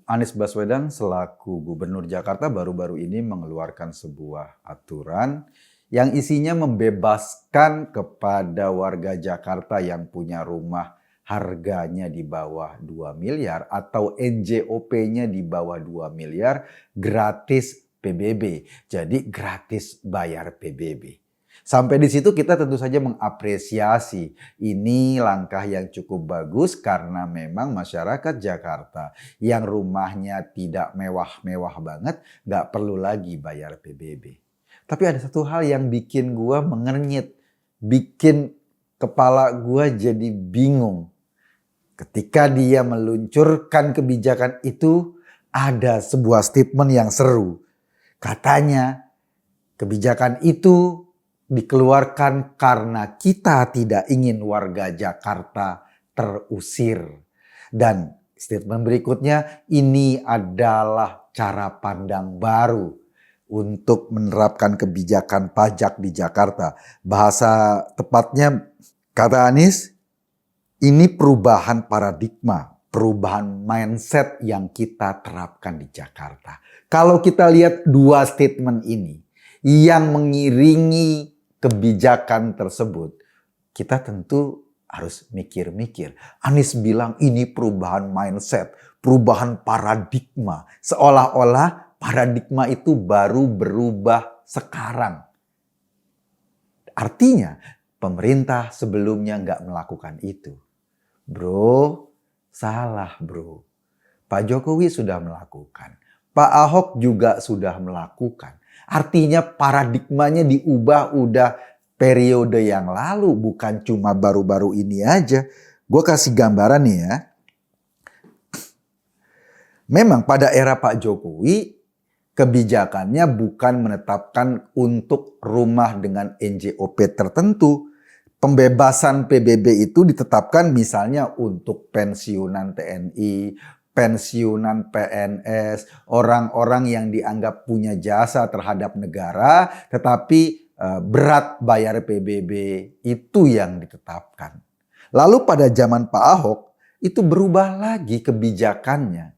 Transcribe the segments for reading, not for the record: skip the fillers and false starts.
Anies Baswedan selaku Gubernur Jakarta baru-baru ini mengeluarkan sebuah aturan yang isinya membebaskan kepada warga Jakarta yang punya rumah harganya di bawah 2 miliar atau NJOP-nya di bawah 2 miliar gratis PBB. Jadi gratis bayar PBB. Sampai di situ kita tentu saja mengapresiasi ini langkah yang cukup bagus karena memang masyarakat Jakarta yang rumahnya tidak mewah-mewah banget nggak perlu lagi bayar PBB. Tapi ada satu hal yang bikin gua mengernyit, bikin kepala gua jadi bingung. Ketika dia meluncurkan kebijakan itu ada sebuah statement yang seru. Katanya kebijakan itu dikeluarkan karena kita tidak ingin warga Jakarta terusir. Dan statement berikutnya, ini adalah cara pandang baru untuk menerapkan kebijakan pajak di Jakarta. Bahasa tepatnya, kata Anies, ini perubahan paradigma, perubahan mindset yang kita terapkan di Jakarta. Kalau kita lihat dua statement ini yang mengiringi kebijakan tersebut, kita tentu harus mikir-mikir. Anies bilang ini perubahan mindset, perubahan paradigma. Seolah-olah paradigma itu baru berubah sekarang. Artinya pemerintah sebelumnya nggak melakukan itu. Bro, salah bro. Pak Jokowi sudah melakukan. Pak Ahok juga sudah melakukan. Artinya paradigmanya diubah udah periode yang lalu, bukan cuma baru-baru ini aja. Gue kasih gambaran nih ya. Memang pada era Pak Jokowi, kebijakannya bukan menetapkan untuk rumah dengan NJOP tertentu. Pembebasan PBB itu ditetapkan misalnya untuk pensiunan TNI, pensiunan PNS, orang-orang yang dianggap punya jasa terhadap negara, tetapi berat bayar PBB, itu yang ditetapkan. Lalu pada zaman Pak Ahok, itu berubah lagi kebijakannya.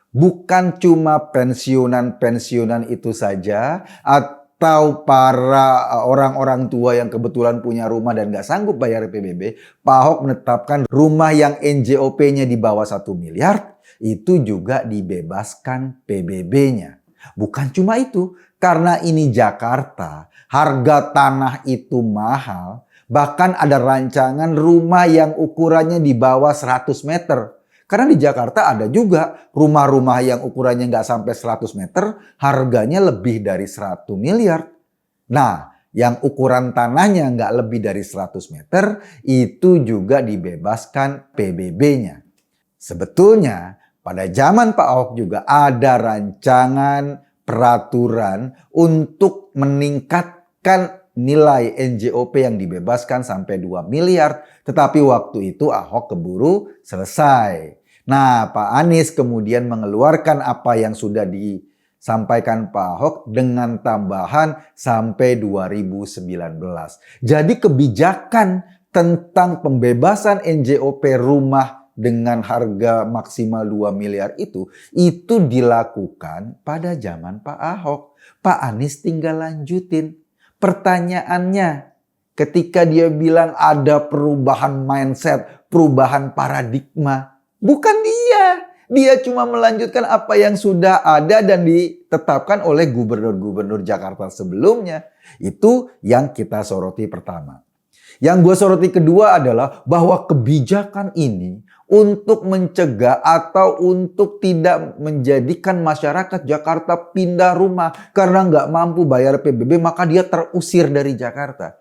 Bukan cuma pensiunan-pensiunan itu saja, atau para orang-orang tua yang kebetulan punya rumah dan gak sanggup bayar PBB, Pak Ahok menetapkan rumah yang NJOP-nya di bawah 1 miliar, itu juga dibebaskan PBB-nya. Bukan cuma itu, karena ini Jakarta, harga tanah itu mahal, bahkan ada rancangan rumah yang ukurannya di bawah 100 meter. Karena di Jakarta ada juga rumah-rumah yang ukurannya nggak sampai 100 meter, harganya lebih dari 100 miliar. Nah, yang ukuran tanahnya nggak lebih dari 100 meter, itu juga dibebaskan PBB-nya. Sebetulnya, pada zaman Pak Ahok juga ada rancangan peraturan untuk meningkatkan nilai NJOP yang dibebaskan sampai 2 miliar. Tetapi waktu itu Ahok keburu selesai. Nah, Pak Anies kemudian mengeluarkan apa yang sudah disampaikan Pak Ahok dengan tambahan sampai 2019. Jadi kebijakan tentang pembebasan NJOP rumah dengan harga maksimal 2 miliar itu dilakukan pada zaman Pak Ahok. Pak Anies tinggal lanjutin. Pertanyaannya, ketika dia bilang ada perubahan mindset, perubahan paradigma, bukan dia. Dia cuma melanjutkan apa yang sudah ada dan ditetapkan oleh gubernur-gubernur Jakarta sebelumnya. Itu yang kita soroti pertama. Yang gue soroti kedua adalah bahwa kebijakan ini untuk mencegah atau untuk tidak menjadikan masyarakat Jakarta pindah rumah karena nggak mampu bayar PBB, maka dia terusir dari Jakarta.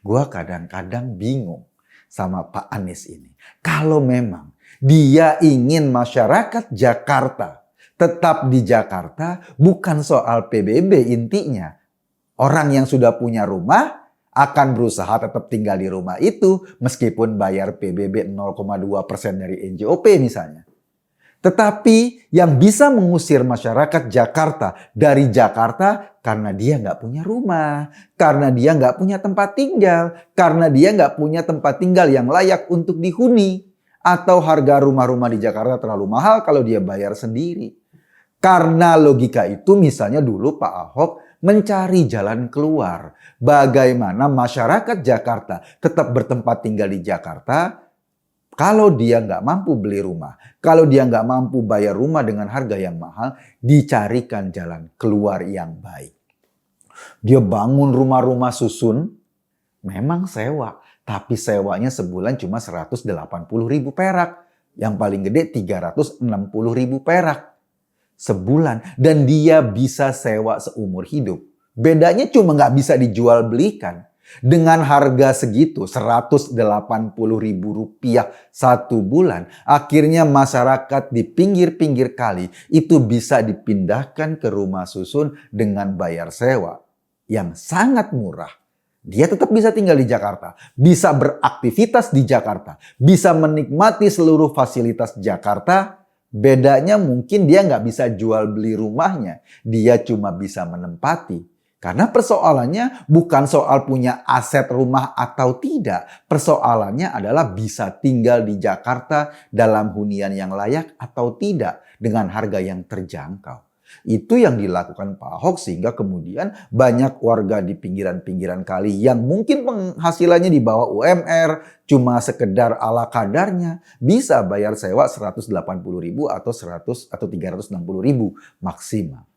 Gue kadang-kadang bingung sama Pak Anies ini. Kalau memang dia ingin masyarakat Jakarta tetap di Jakarta, bukan soal PBB intinya. Orang yang sudah punya rumah akan berusaha tetap tinggal di rumah itu meskipun bayar PBB 0,2% dari NJOP misalnya. Tetapi yang bisa mengusir masyarakat Jakarta dari Jakarta karena dia nggak punya rumah, karena dia nggak punya tempat tinggal, karena dia nggak punya tempat tinggal yang layak untuk dihuni. Atau harga rumah-rumah di Jakarta terlalu mahal kalau dia bayar sendiri? Karena logika itu misalnya dulu Pak Ahok mencari jalan keluar. Bagaimana masyarakat Jakarta tetap bertempat tinggal di Jakarta kalau dia nggak mampu beli rumah, kalau dia nggak mampu bayar rumah dengan harga yang mahal, dicarikan jalan keluar yang baik. Dia bangun rumah-rumah susun, memang sewa, tapi sewanya sebulan cuma 180.000 perak. Yang paling gede 360.000 perak sebulan. Dan dia bisa sewa seumur hidup. Bedanya cuma nggak bisa dijual belikan. Dengan harga segitu, Rp180.000 satu bulan, akhirnya masyarakat di pinggir-pinggir kali itu bisa dipindahkan ke rumah susun dengan bayar sewa yang sangat murah. Dia tetap bisa tinggal di Jakarta, bisa beraktivitas di Jakarta, bisa menikmati seluruh fasilitas Jakarta. Bedanya mungkin dia nggak bisa jual beli rumahnya, dia cuma bisa menempati. Karena persoalannya bukan soal punya aset rumah atau tidak. Persoalannya adalah bisa tinggal di Jakarta dalam hunian yang layak atau tidak dengan harga yang terjangkau. Itu yang dilakukan Pak Ahok sehingga kemudian banyak warga di pinggiran-pinggiran kali yang mungkin penghasilannya di bawah UMR cuma sekedar ala kadarnya bisa bayar sewa 180.000 atau 100 atau 360.000 maksimal.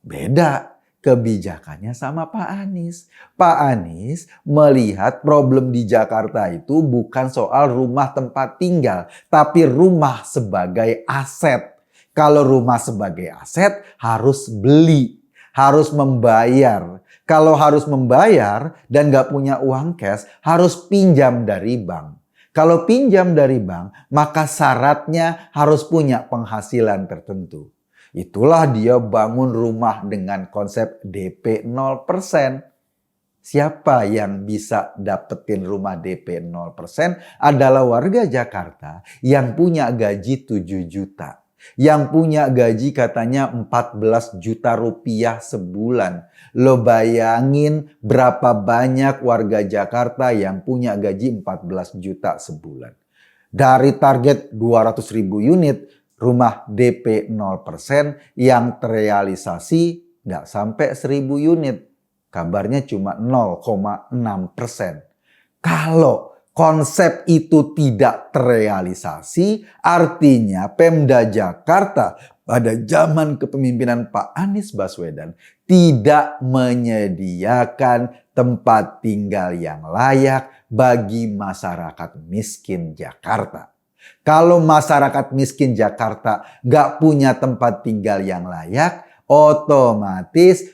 Beda kebijakannya sama Pak Anies. Pak Anies melihat problem di Jakarta itu bukan soal rumah tempat tinggal, tapi rumah sebagai aset. Kalau rumah sebagai aset harus beli, harus membayar. Kalau harus membayar dan nggak punya uang cash, harus pinjam dari bank. Kalau pinjam dari bank, maka syaratnya harus punya penghasilan tertentu. Itulah dia bangun rumah dengan konsep DP 0%. Siapa yang bisa dapetin rumah DP 0% adalah warga Jakarta yang punya gaji 7 juta. Yang punya gaji katanya 14 juta rupiah sebulan. Lo bayangin berapa banyak warga Jakarta yang punya gaji 14 juta sebulan. Dari target 200.000 unit, rumah DP 0% yang terrealisasi nggak sampai 1.000 unit. Kabarnya cuma 0,6%. Kalau konsep itu tidak terrealisasi, artinya Pemda Jakarta pada zaman kepemimpinan Pak Anies Baswedan tidak menyediakan tempat tinggal yang layak bagi masyarakat miskin Jakarta. Kalau masyarakat miskin Jakarta nggak punya tempat tinggal yang layak, otomatis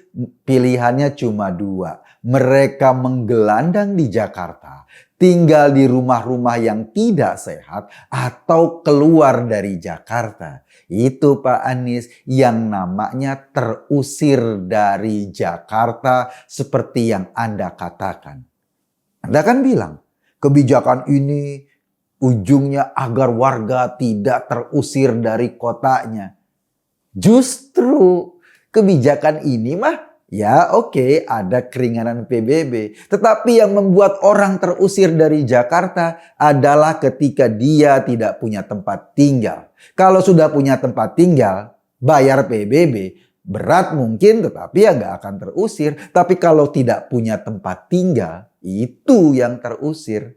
pilihannya cuma dua. Mereka menggelandang di Jakarta, tinggal di rumah-rumah yang tidak sehat, atau keluar dari Jakarta. Itu Pak Anies yang namanya terusir dari Jakarta seperti yang Anda katakan. Anda kan bilang, kebijakan ini ujungnya agar warga tidak terusir dari kotanya. Justru kebijakan ini mah ya oke, ada keringanan PBB. Tetapi yang membuat orang terusir dari Jakarta adalah ketika dia tidak punya tempat tinggal. Kalau sudah punya tempat tinggal, bayar PBB. Berat mungkin tetapi ya nggak akan terusir. Tapi kalau tidak punya tempat tinggal, itu yang terusir.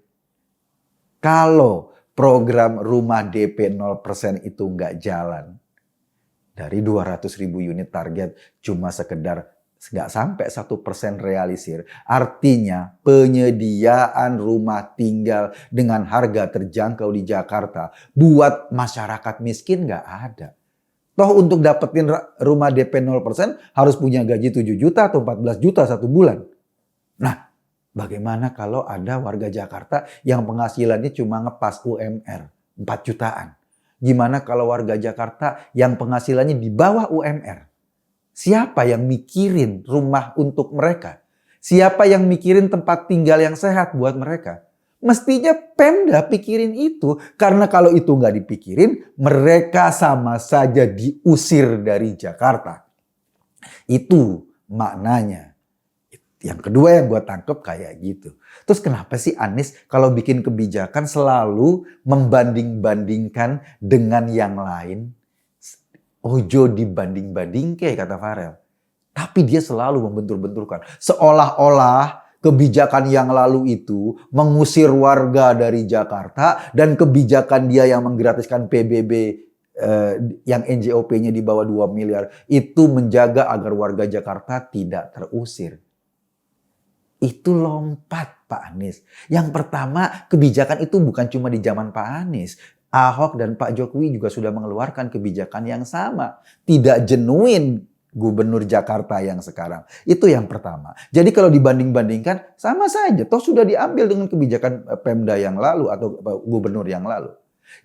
Kalau program rumah DP 0% itu nggak jalan, dari 200.000 unit target cuma sekedar nggak sampai 1% realisir. Artinya penyediaan rumah tinggal dengan harga terjangkau di Jakarta buat masyarakat miskin nggak ada. Toh untuk dapetin rumah DP 0% harus punya gaji 7 juta atau 14 juta satu bulan. Nah, bagaimana kalau ada warga Jakarta yang penghasilannya cuma ngepas UMR 4 jutaan? Gimana kalau warga Jakarta yang penghasilannya di bawah UMR? Siapa yang mikirin rumah untuk mereka? Siapa yang mikirin tempat tinggal yang sehat buat mereka? Mestinya Pemda pikirin itu. Karena kalau itu nggak dipikirin, mereka sama saja diusir dari Jakarta. Itu maknanya. Yang kedua yang gue tangkep kayak gitu. Terus kenapa sih Anies kalau bikin kebijakan selalu membanding-bandingkan dengan yang lain? Ojo dibanding-banding kayak kata Farel. Tapi dia selalu membentur-benturkan. Seolah-olah kebijakan yang lalu itu mengusir warga dari Jakarta dan kebijakan dia yang menggratiskan PBB yang NJOP-nya di bawah 2 miliar itu menjaga agar warga Jakarta tidak terusir. Itu lompat Pak Anies. Yang pertama, kebijakan itu bukan cuma di zaman Pak Anies. Ahok dan Pak Jokowi juga sudah mengeluarkan kebijakan yang sama. Tidak jenuin Gubernur Jakarta yang sekarang. Itu yang pertama. Jadi kalau dibanding-bandingkan, sama saja. Toh sudah diambil dengan kebijakan Pemda yang lalu atau Gubernur yang lalu.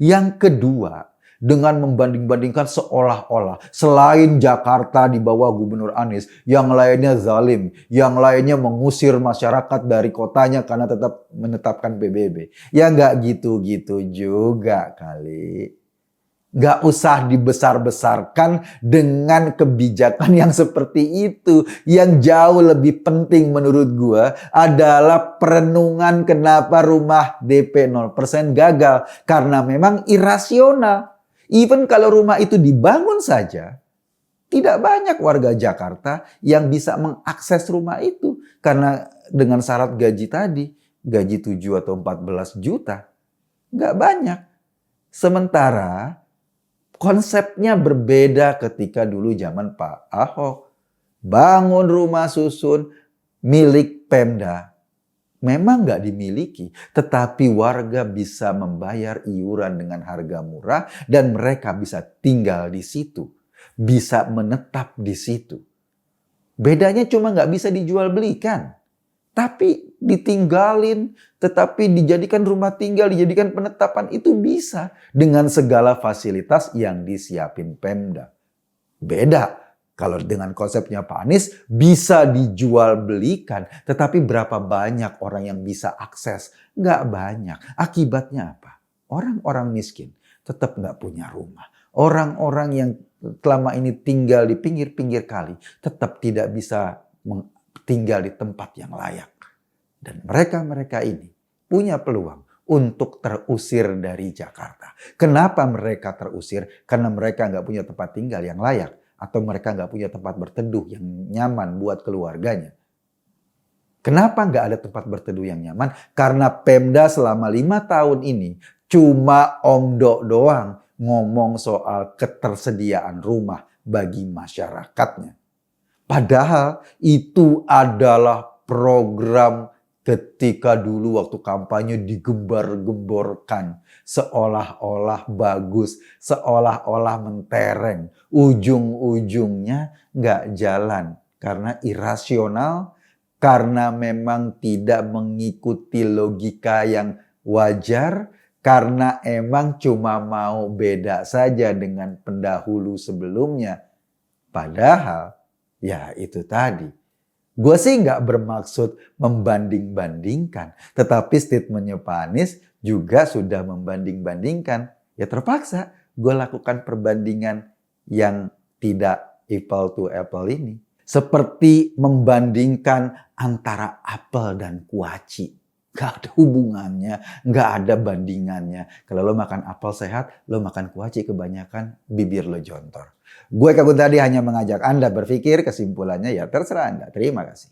Yang kedua, dengan membanding-bandingkan seolah-olah selain Jakarta di bawah Gubernur Anies, yang lainnya zalim, yang lainnya mengusir masyarakat dari kotanya karena tetap menetapkan PBB. Ya nggak gitu-gitu juga kali. Nggak usah dibesar-besarkan dengan kebijakan yang seperti itu. Yang jauh lebih penting menurut gua adalah perenungan kenapa rumah DP 0% gagal. Karena memang irasional. Even kalau rumah itu dibangun saja, tidak banyak warga Jakarta yang bisa mengakses rumah itu. Karena dengan syarat gaji tadi, gaji 7 atau 14 juta, nggak banyak. Sementara konsepnya berbeda ketika dulu zaman Pak Ahok. Bangun rumah susun milik Pemda. Memang nggak dimiliki, tetapi warga bisa membayar iuran dengan harga murah dan mereka bisa tinggal di situ, bisa menetap di situ. Bedanya cuma nggak bisa dijual belikan, tapi ditinggalin, tetapi dijadikan rumah tinggal, dijadikan penetapan itu bisa dengan segala fasilitas yang disiapin Pemda. Beda. Kalau dengan konsepnya Pak Anies bisa dijual belikan, tetapi berapa banyak orang yang bisa akses? Nggak banyak. Akibatnya apa? Orang-orang miskin tetap nggak punya rumah. Orang-orang yang selama ini tinggal di pinggir-pinggir kali tetap tidak bisa tinggal di tempat yang layak. Dan mereka-mereka ini punya peluang untuk terusir dari Jakarta. Kenapa mereka terusir? Karena mereka nggak punya tempat tinggal yang layak. Atau mereka nggak punya tempat berteduh yang nyaman buat keluarganya. Kenapa nggak ada tempat berteduh yang nyaman? Karena Pemda selama 5 tahun ini cuma omdo doang ngomong soal ketersediaan rumah bagi masyarakatnya. Padahal itu adalah program ketika dulu waktu kampanye digembar-gemborkan. Seolah-olah bagus, seolah-olah mentereng. Ujung-ujungnya nggak jalan. Karena irasional, karena memang tidak mengikuti logika yang wajar, karena emang cuma mau beda saja dengan pendahulu sebelumnya. Padahal, ya itu tadi. Gue sih nggak bermaksud membanding-bandingkan. Tetapi statementnya Pak Anies juga sudah membanding-bandingkan. Ya terpaksa gue lakukan perbandingan yang tidak apple to apple ini. Seperti membandingkan antara apel dan kuaci. Gak ada hubungannya, gak ada bandingannya. Kalau lo makan apel sehat, lo makan kuaci kebanyakan, bibir lo jontor. Gue Kak Gun tadi hanya mengajak Anda berpikir, kesimpulannya ya terserah Anda. Terima kasih.